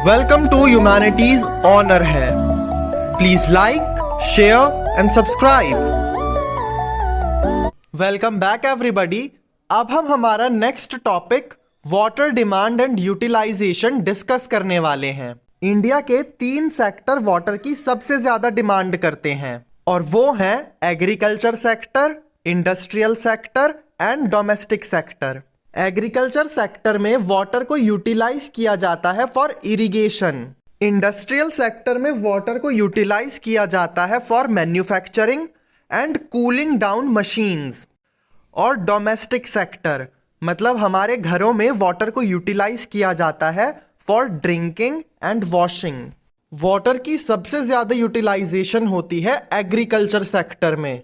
Welcome to humanities honour है। Please like, share and subscribe. Welcome back everybody. अब हम हमारा next topic water demand and utilisation discuss करने वाले हैं। इंडिया के 3 सेक्टर वाटर की सबसे ज्यादा डिमांड करते हैं और वो हैं agriculture sector, industrial sector and domestic sector. Agriculture sector में वाटर को यूटिलाइज किया जाता है फॉर इरिगेशन। इंडस्ट्रियल सेक्टर में वाटर को यूटिलाइज किया जाता है for manufacturing and cooling down machines. और डोमेस्टिक सेक्टर मतलब हमारे घरों में वाटर को यूटिलाइज किया जाता है for drinking and washing. Water की सबसे ज्यादा यूटिलाइजेशन होती है एग्रीकल्चर सेक्टर में।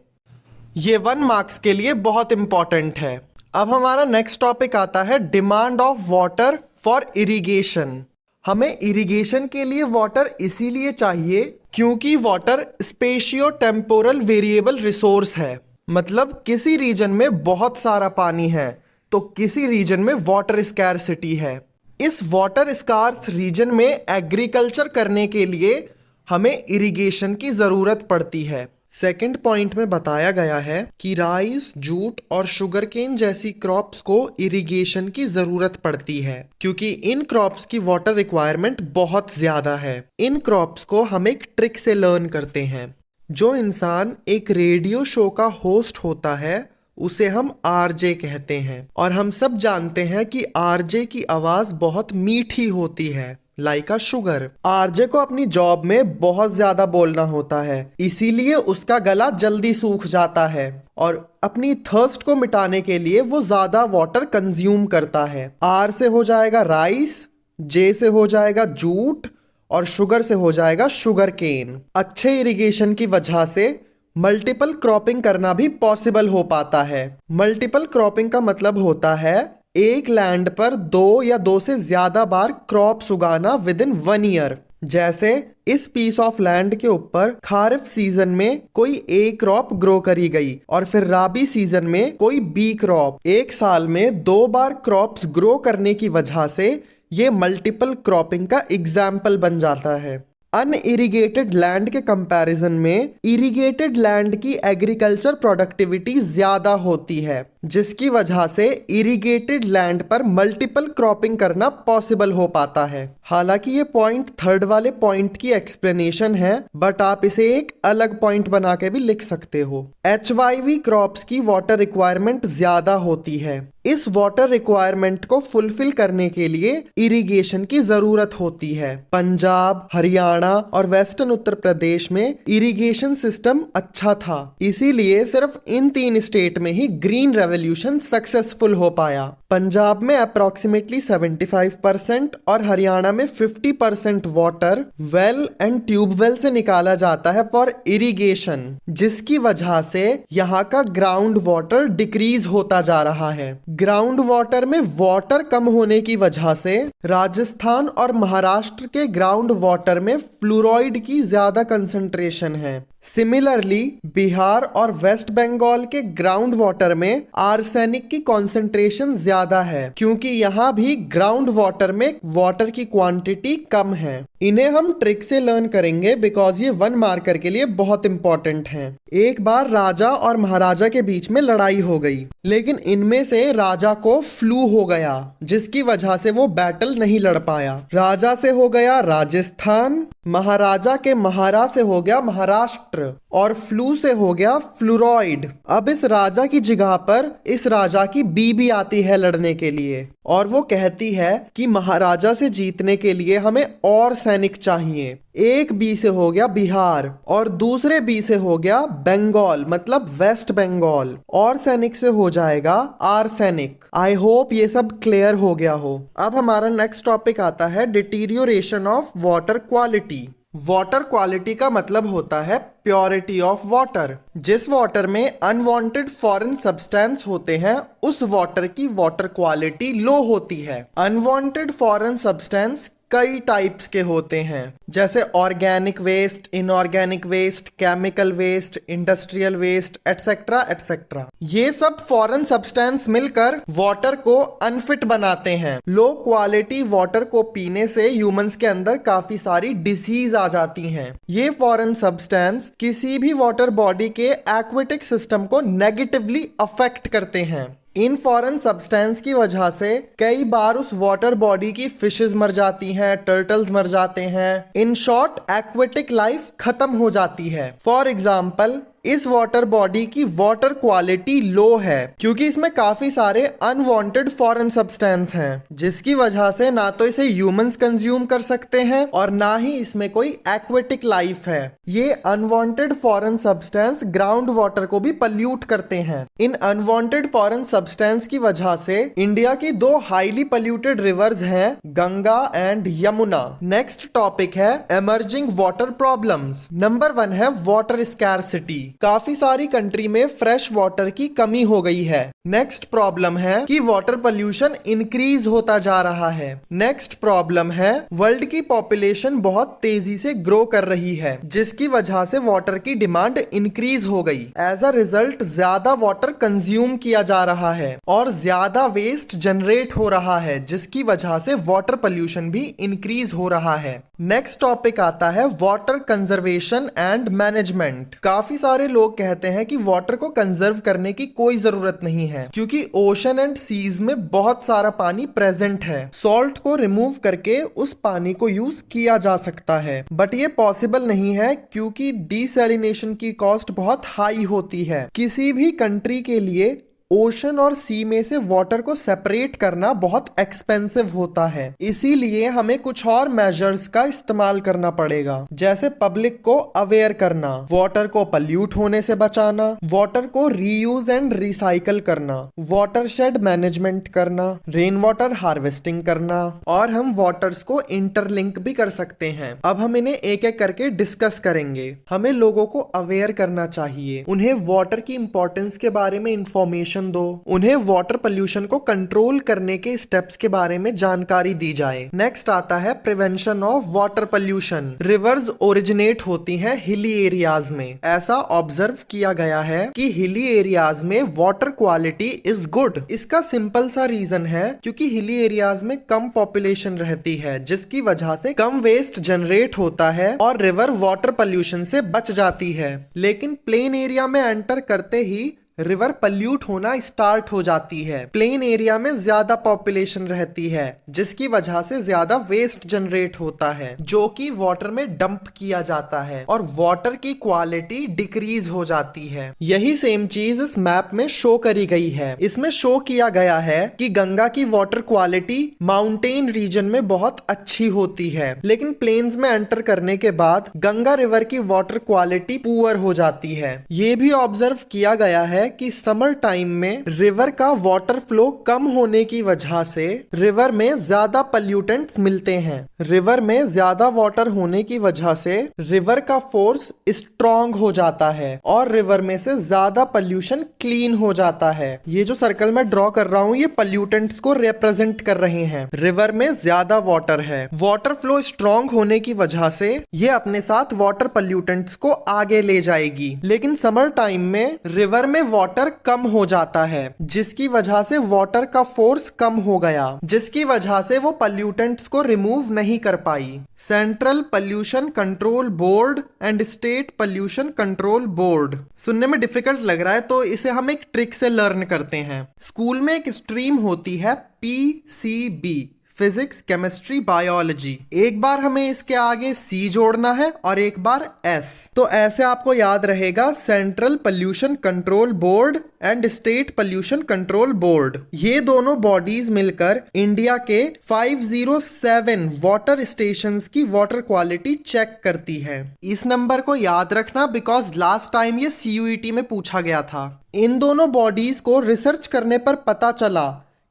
ये 1 मार्क्स के लिए बहुत इंपॉर्टेंट है। अब हमारा नेक्स्ट टॉपिक आता है demand of water for irrigation. हमें इरिगेशन के लिए वाटर इसीलिए चाहिए क्योंकि वाटर स्पेशियो टेम्पोरल वेरिएबल रिसोर्स है। मतलब किसी रीजन में बहुत सारा पानी है तो किसी रीजन में वाटर स्कैरसिटी है। इस वाटर स्कार्स रीजन में एग्रीकल्चर करने के लिए हमें इरिगेशन की जरूरत पड़ती है। सेकंड पॉइंट में बताया गया है कि राइस, जूट और शुगरकेन जैसी क्रॉप्स को इरिगेशन की जरूरत पड़ती है क्योंकि इन क्रॉप्स की वाटर रिक्वायरमेंट बहुत ज्यादा है। इन क्रॉप्स को हम एक ट्रिक से लर्न करते हैं। जो इंसान एक रेडियो शो का होस्ट होता है उसे हम आरजे कहते हैं और हम सब जानते हैं कि आरजे की आवाज बहुत मीठी होती है, लाइक अ शुगर। आरजे को अपनी जॉब में बहुत ज्यादा बोलना होता है, इसीलिए उसका गला जल्दी सूख जाता है और अपनी थर्स्ट को मिटाने के लिए वो ज्यादा वाटर कंज्यूम करता है। आर से हो जाएगा राइस, जे से हो जाएगा जूट और शुगर से हो जाएगा शुगर केन। अच्छे इरिगेशन की वजह से मल्टीपल क्रॉपिंग करना भी पॉसिबल हो पाता है। मल्टीपल क्रॉपिंग का मतलब होता है एक लैंड पर 2 या 2 से ज्यादा बार क्रॉप्स उगाना विद इन 1 ईयर। जैसे इस पीस ऑफ लैंड के ऊपर खारिफ सीजन में कोई ए क्रॉप ग्रो करी गई और फिर राबी सीजन में कोई बी क्रॉप। एक साल में 2 बार क्रॉप्स ग्रो करने की वजह से ये मल्टीपल क्रॉपिंग का एग्जाम्पल बन जाता है। अनइरिगेटेड लैंड के कंपैरिजन में इरिगेटेड लैंड की एग्रीकल्चर प्रोडक्टिविटी ज्यादा होती है, जिसकी वजह से इरिगेटेड लैंड पर मल्टीपल क्रॉपिंग करना पॉसिबल हो पाता है। हालांकि ये पॉइंट थर्ड वाले पॉइंट की एक्सप्लेनेशन है, बट आप इसे एक अलग पॉइंट बना के भी लिख सकते हो। HYV क्रॉप्स की वाटर रिक्वायरमेंट ज्यादा होती है। इस वाटर रिक्वायरमेंट को फुलफिल करने के लिए इरिगेशन की जरूरत होती है। पंजाब, हरियाणा और वेस्टर्न उत्तर प्रदेश में इरिगेशन सिस्टम अच्छा था, इसीलिए सिर्फ इन 3 स्टेट में ही ग्रीन रेवोल्यूशन सक्सेसफुल हो पाया। पंजाब में अप्रोक्सीमेटली 75% और हरियाणा में 50% वाटर वेल एंड ट्यूबवेल से निकाला जाता है फॉर इरिगेशन, जिसकी वजह से यहाँ का ग्राउंड वाटर डिक्रीज होता जा रहा है। ग्राउंड वाटर में वाटर कम होने की वजह से राजस्थान और महाराष्ट्र के ग्राउंड वाटर में फ्लोराइड की ज्यादा कंसंट्रेशन है। सिमिलरली बिहार और वेस्ट बंगाल के ग्राउंड वाटर में आर्सेनिक की कंसंट्रेशन ज्यादा है क्योंकि यहाँ भी ग्राउंड वाटर में वाटर की क्वांटिटी कम है। इन्हें हम ट्रिक से लर्न करेंगे बिकॉज ये 1 मार्कर के लिए बहुत इंपॉर्टेंट हैं। एक बार राजा और महाराजा के बीच में लड़ाई हो गई, लेकिन इनमें से राजा को फ्लू हो गया जिसकी वजह से वो बैटल नहीं लड़ पाया। राजा से हो गया राजस्थान, महाराजा के महारा से हो गया महाराष्ट्र और फ्लू से हो गया फ्लोराइड। अब इस राजा की जगह पर इस राजा की बीबी आती है लड़ने के लिए और वो कहती है कि महाराजा से जीतने के लिए हमें और सैनिक चाहिए। एक बी से हो गया बिहार और दूसरे बी से हो गया बंगाल मतलब वेस्ट बंगाल और सैनिक से हो जाएगा आर्सेनिक। आई होप ये सब क्लियर हो गया हो। अब हमारा नेक्स्ट टॉपिक आता है deterioration of water quality. Water quality का मतलब होता है प्योरिटी ऑफ वाटर। जिस वाटर में अनवांटेड फॉरेन सब्सटेंस होते हैं उस वाटर की वाटर क्वालिटी लो होती है। अनवांटेड फॉरेन सब्सटेंस कई टाइप्स के होते हैं, जैसे organic waste, inorganic waste, chemical waste, industrial waste, etcetera etcetera. ये सब फॉरेन सब्सटेंस मिलकर वाटर को अनफिट बनाते हैं। लो क्वालिटी वाटर को पीने से ह्यूमंस के अंदर काफी सारी डिसीज आ जाती हैं। ये फॉरेन सब्सटेंस किसी भी वाटर बॉडी के एक्वेटिक सिस्टम को नेगेटिवली अफेक्ट करते हैं। इन फॉरेन सब्सटेंस की वजह से कई बार उस वाटर बॉडी की फिशेस मर जाती हैं, टर्टल्स मर जाते हैं। इन शॉर्ट एक्वेटिक लाइफ खत्म हो जाती है। फॉर एग्जाम्पल, इस वाटर बॉडी की वाटर क्वालिटी लो है क्योंकि इसमें काफी सारे अनवांटेड फॉरेन सब्सटेंस हैं, जिसकी वजह से ना तो इसे ह्यूमंस कंज्यूम कर सकते हैं और ना ही इसमें कोई एक्वेटिक लाइफ है। ये unwanted foreign substance ground water को भी पल्यूट करते हैं। इन अनवांटेड फॉरेन सब्सटेंस की वजह से इंडिया की दो हाईली पल्यूटेड रिवर्स हैं, Ganga and Yamuna. Next topic है इमर्जिंग वाटर प्रॉब्लम्स। नंबर 1 है वाटर स्कैरसिटी। काफी सारी कंट्री में फ्रेश वाटर की कमी हो गई है। नेक्स्ट प्रॉब्लम है कि वाटर पोल्यूशन इंक्रीज होता जा रहा है। नेक्स्ट प्रॉब्लम है वर्ल्ड की पॉपुलेशन बहुत तेजी से ग्रो कर रही है, जिसकी वजह से वाटर की डिमांड इंक्रीज हो गई। एज अ रिजल्ट ज्यादा वाटर कंज्यूम किया जा रहा है और ज्यादा वेस्ट जनरेट हो रहा है, जिसकी वजह से वाटर पोल्यूशन भी इंक्रीज हो रहा है। नेक्स्ट टॉपिक आता है वाटर कंजर्वेशन एंड मैनेजमेंट। काफी सारे लोग कहते हैं कि वाटर को कंजर्व करने की कोई जरूरत नहीं है क्योंकि ओशन एंड सीज में बहुत सारा पानी प्रेजेंट है। सॉल्ट को रिमूव करके उस पानी को यूज किया जा सकता है, बट ये पॉसिबल नहीं है क्योंकि डिसैलिनेशन की कॉस्ट बहुत हाई होती है। किसी भी कंट्री के लिए ओशन और सी में से वाटर को सेपरेट करना बहुत एक्सपेंसिव होता है, इसीलिए हमें कुछ और मेजर्स का इस्तेमाल करना पड़ेगा, जैसे पब्लिक को अवेयर करना, वाटर को पल्यूट होने से बचाना, वाटर को रीयूज एंड रिसाइकल करना, वाटर शेड मैनेजमेंट करना, रेन वाटर हार्वेस्टिंग करना, और हम वाटर्स को इंटरलिंक भी कर सकते हैं। अब हम इन्हें एक एक करके डिस्कस करेंगे। हमें लोगों को अवेयर करना चाहिए, उन्हें वाटर की इंपॉर्टेंस के बारे में इंफॉर्मेशन दो, उन्हें वाटर पोल्यूशन को कंट्रोल करने के स्टेप्स के बारे में जानकारी दी जाए। नेक्स्ट आता है prevention of water pollution. Reverse originate होती हैं हिली एरियाज में। ऐसा ऑब्जर्व किया गया है कि हिली एरियाज में वाटर क्वालिटी इज गुड। इसका सिंपल सा रीजन है क्योंकि हिली एरियाज में कम पॉपुलेशन रहती है, जिसकी वजह से कम वेस्ट जनरेट होता है और रिवर वाटर पोल्यूशन से बच जाती है। लेकिन प्लेन एरिया में एंटर करते ही रिवर पल्यूट होना स्टार्ट हो जाती है। प्लेन एरिया में ज्यादा पॉपुलेशन रहती है, जिसकी वजह से ज्यादा वेस्ट जनरेट होता है जो कि वाटर में डंप किया जाता है और वाटर की क्वालिटी डिक्रीज हो जाती है। यही सेम चीज इस मैप में शो करी गई है। इसमें शो किया गया है कि गंगा की वाटर क्वालिटी माउंटेन रीजन में बहुत अच्छी होती है, लेकिन प्लेन्स में एंटर करने के बाद गंगा रिवर की वाटर क्वालिटी पुअर हो जाती है। ये भी ऑब्जर्व किया गया है कि समर टाइम में रिवर का वाटर फ्लो कम होने की वजह से रिवर में ज्यादा पल्यूटेंट्स मिलते हैं। रिवर में ज्यादा वाटर होने की वजह से रिवर का फोर्स स्ट्रॉन्ग हो जाता है और रिवर में से ज्यादा पल्यूशन क्लीन हो जाता है। ये जो सर्कल मैं ड्रॉ कर रहा हूँ ये पल्यूटेंट्स को रिप्रेजेंट कर रहे हैं। रिवर में ज्यादा वाटर है, वाटर फ्लो स्ट्रॉन्ग होने की वजह से ये अपने साथ वाटर पल्यूटेंट्स को आगे ले जाएगी। लेकिन समर टाइम में रिवर में वाटर कम हो जाता है, जिसकी वजह से वाटर का फोर्स कम हो गया, जिसकी वजह से वो पल्यूटेंट्स को रिमूव नहीं कर पाई। Central pollution control board and state pollution control board सुनने में डिफिकल्ट लग रहा है, तो इसे हम एक ट्रिक से लर्न करते हैं। स्कूल में एक स्ट्रीम होती है PCB, फिजिक्स, केमिस्ट्री, बायोलॉजी। एक बार हमें इसके आगे C जोड़ना है और एक बार S। तो ऐसे आपको याद रहेगा central pollution control board and state pollution control board. ये दोनों बॉडीज मिलकर इंडिया के 507 वाटर स्टेशंस की वाटर क्वालिटी चेक करती है। इस नंबर को याद रखना बिकॉज लास्ट टाइम ये CUET में पूछा गया था। इन दोनों बॉडीज को रिसर्च करने पर पता चला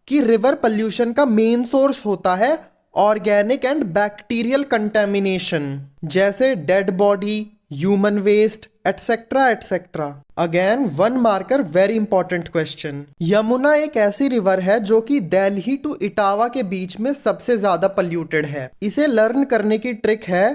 कि रिवर पोल्यूशन का मेन सोर्स होता है ऑर्गेनिक एंड बैक्टीरियल कंटेमिनेशन, जैसे dead body, human waste, etc. etc. Again one marker, very important question. Yamuna एक ऐसी रिवर है जो कि दिल्ली टू इटावा के बीच में सबसे ज्यादा पोल्यूटेड है। इसे लर्न करने की ट्रिक है,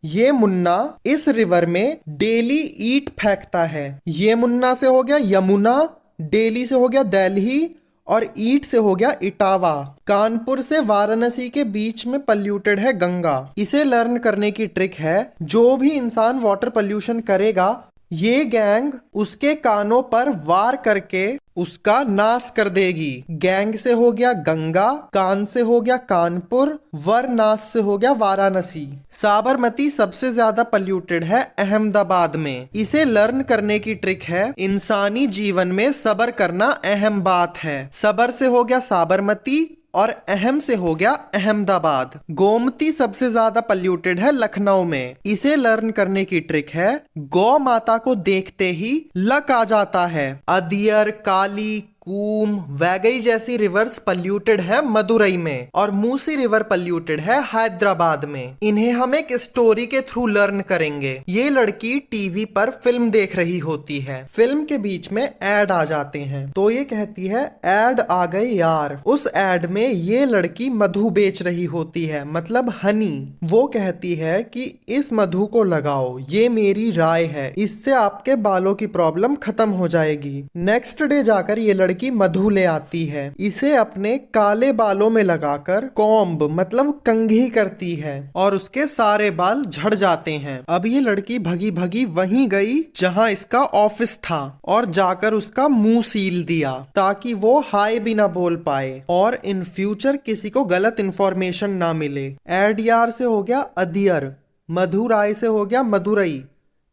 ये मुन्ना इस रिवर में डेली ईट फेंकता है। ये मुन्ना से हो गया यमुना, डेली से हो गया दिल्ली, और ईट से हो गया इटावा। कानपुर से वाराणसी के बीच में पोल्यूटेड है गंगा। इसे लर्न करने की ट्रिक है, जो भी इंसान वाटर पोल्यूशन करेगा, ये गैंग उसके कानों पर वार करके उसका नाश कर देगी। गैंग से हो गया गंगा, कान से हो गया कानपुर, वाराणसी से हो गया वाराणसी। साबरमती सबसे ज्यादा पोल्यूटेड है अहमदाबाद में। इसे लर्न करने की ट्रिक है, इंसानी जीवन में सब्र करना अहम बात है। सब्र से हो गया साबरमती और अहम से हो गया अहमदाबाद। गोमती सबसे ज्यादा पोल्यूटेड है लखनऊ में। इसे लर्न करने की ट्रिक है, गौ माता को देखते ही लक आ जाता है। अदियर, काली, कूम, वैगई जैसी रिवर्स पोल्यूटेड है मदुरई में, और मूसी रिवर पोल्यूटेड है हैदराबाद में। इन्हें हम एक स्टोरी के थ्रू लर्न करेंगे। ये लड़की टीवी पर फिल्म देख रही होती है। फिल्म के बीच में एड आ जाते हैं, तो ये कहती है एड आ गए यार। उस एड में ये लड़की मधु बेच रही होती है, मतलब हनी। वो कहती है कि इस मधु को लगाओ, ये मेरी राय है, इससे आपके बालों की प्रॉब्लम खत्म हो जाएगी। नेक्स्ट डे जाकर ये लड़की मधु ले आती है, इसे अपने काले बालों में लगाकर कॉम्ब मतलब कंघी करती है, और उसके सारे बाल झड़ जाते हैं। अब ये लड़की भगी भगी वहीं गई जहां इसका ऑफिस था, और जाकर उसका मुंह सील दिया ताकि वो हाय भी ना बोल पाए और इन फ्यूचर किसी को गलत इंफॉर्मेशन ना मिले। एडयार से हो गया अदियर, मधुराय से हो गया मदुरई,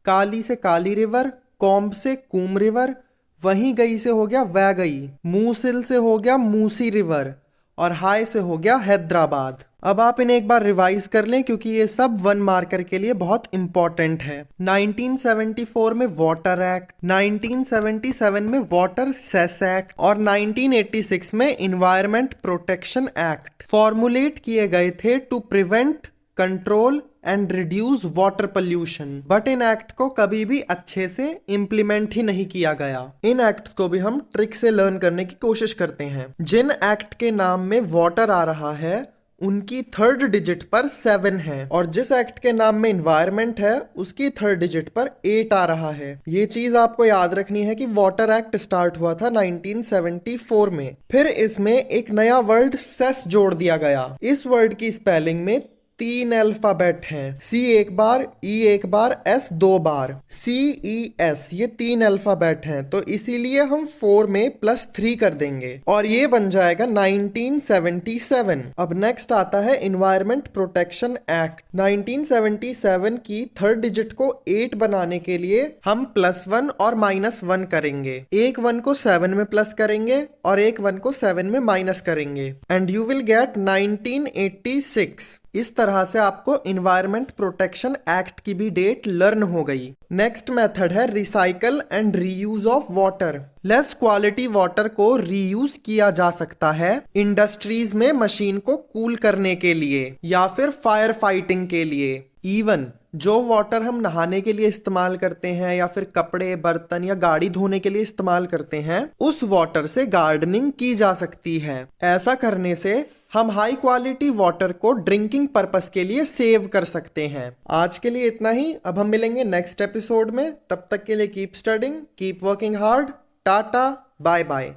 काली से काली रिवर, कॉम्ब से कूम रिवर, वहीं गई से हो गया वैगई, मूसिल से हो गया मूसी रिवर, और हाय से हो गया हैदराबाद। अब आप इन्हें एक बार रिवाइज कर लें, क्योंकि ये सब वन मार्कर के लिए बहुत इंपॉर्टेंट है। 1974 में वाटर एक्ट, 1977 में वाटर सेस एक्ट, और 1986 में इन्वायरमेंट प्रोटेक्शन एक्ट फॉर्मुलेट किए गए थे to prevent, control and reduce water pollution. But इन एक्ट को कभी भी अच्छे से इम्प्लीमेंट ही नहीं किया गया। इन एक्ट को भी हम ट्रिक से लर्न करने की कोशिश करते हैं। जिन एक्ट के नाम में वाटर आ रहा है उनकी थर्ड डिजिट पर 7 है, और जिस एक्ट के नाम में इन्वायरमेंट है उसकी थर्ड डिजिट पर 8 आ रहा है। ये चीज आपको याद रखनी है कि वाटर एक्ट स्टार्ट हुआ था 1974 में। फिर इसमें एक नया वर्ड सेस जोड़ दिया गया। इस वर्ड की स्पेलिंग में 3 अल्फाबेट हैं, सी एक बार, ई एक बार, एस 2 बार। CES ये 3 अल्फाबेट हैं, तो इसीलिए हम 4 में +3 कर देंगे और ये बन जाएगा 1977। अब नेक्स्ट आता है इन्वायरमेंट प्रोटेक्शन एक्ट। 1977 की थर्ड डिजिट को 8 बनाने के लिए हम +1 और -1 करेंगे। एक 1 को 7 में प्लस करेंगे और एक 1 को 7 में माइनस करेंगे, एंड यू विल गेट 1986। इस तरह से आपको इन्वायरमेंट प्रोटेक्शन एक्ट की भी डेट लर्न हो गई। नेक्स्ट मेथड है recycle and reuse of water. Less quality water को रीयूज किया जा सकता है इंडस्ट्रीज में मशीन को कूल करने के लिए या फिर फायर फाइटिंग के लिए। इवन जो वाटर हम नहाने के लिए इस्तेमाल करते हैं या फिर कपड़े, बर्तन या गाड़ी धोने के लिए इस्तेमाल करते हैं, उस वाटर से गार्डनिंग की जा सकती है। ऐसा करने से हम हाई क्वालिटी वाटर को ड्रिंकिंग पर्पस के लिए सेव कर सकते हैं। आज के लिए इतना ही। अब हम मिलेंगे नेक्स्ट एपिसोड में। तब तक के लिए keep studying, keep working hard. Tata, bye bye.